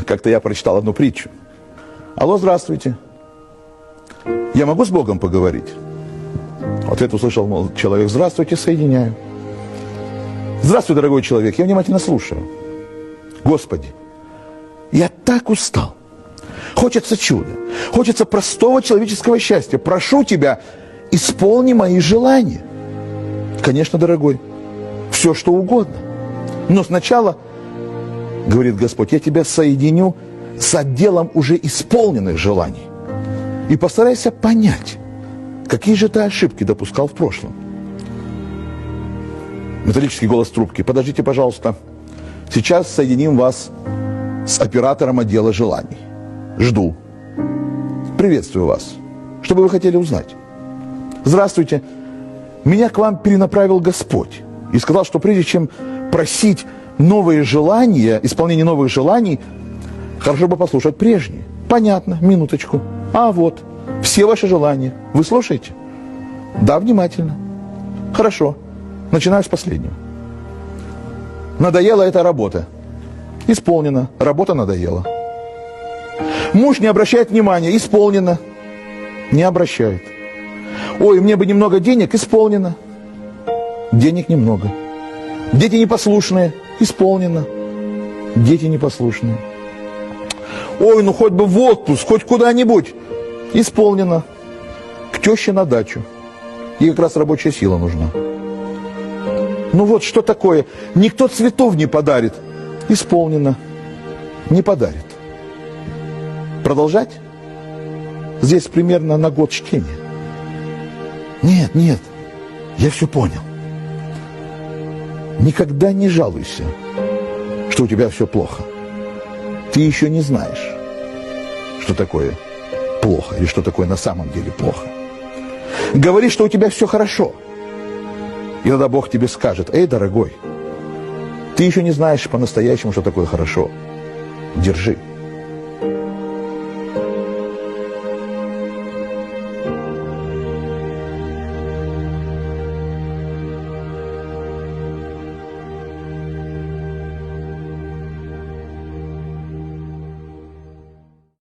Как-то я прочитал одну притчу. Алло, здравствуйте. Я могу с Богом поговорить? В ответ услышал, мол, человек, здравствуйте, соединяю. Здравствуй, дорогой человек, я внимательно слушаю. Господи, я так устал. Хочется чуда, хочется простого человеческого счастья. Прошу Тебя, исполни мои желания. Конечно, дорогой, все что угодно. Но сначала, говорит Господь, я тебя соединю с отделом уже исполненных желаний. И постарайся понять, какие же ты ошибки допускал в прошлом. Металлический голос трубки. Подождите, пожалуйста. Сейчас соединим вас с оператором отдела желаний. Жду. Приветствую вас. Что бы вы хотели узнать? Здравствуйте. Меня к вам перенаправил Господь. И сказал, что прежде чем просить новые желания, исполнение новых желаний, хорошо бы послушать прежние. Понятно, минуточку. А вот, все ваши желания. Вы слушаете? Да, внимательно. Хорошо. Начинаю с последнего. Надоела эта работа. Исполнено. Работа надоела. Муж не обращает внимания. Исполнено. Не обращает. Ой, мне бы немного денег. Исполнено. Денег немного. Дети непослушные. Исполнено. Дети непослушные. Ой, ну хоть бы в отпуск, хоть куда-нибудь. Исполнено. К теще на дачу. Ей как раз рабочая сила нужна. Ну вот, что такое? Никто цветов не подарит. Исполнено. Не подарит. Продолжать? Здесь примерно на год чтения. Нет, нет, я все понял. Никогда не жалуйся, что у тебя все плохо. Ты еще не знаешь, что такое плохо или что такое на самом деле плохо. Говори, что у тебя все хорошо. И тогда Бог тебе скажет: эй, дорогой, ты еще не знаешь по-настоящему, что такое хорошо. Держи.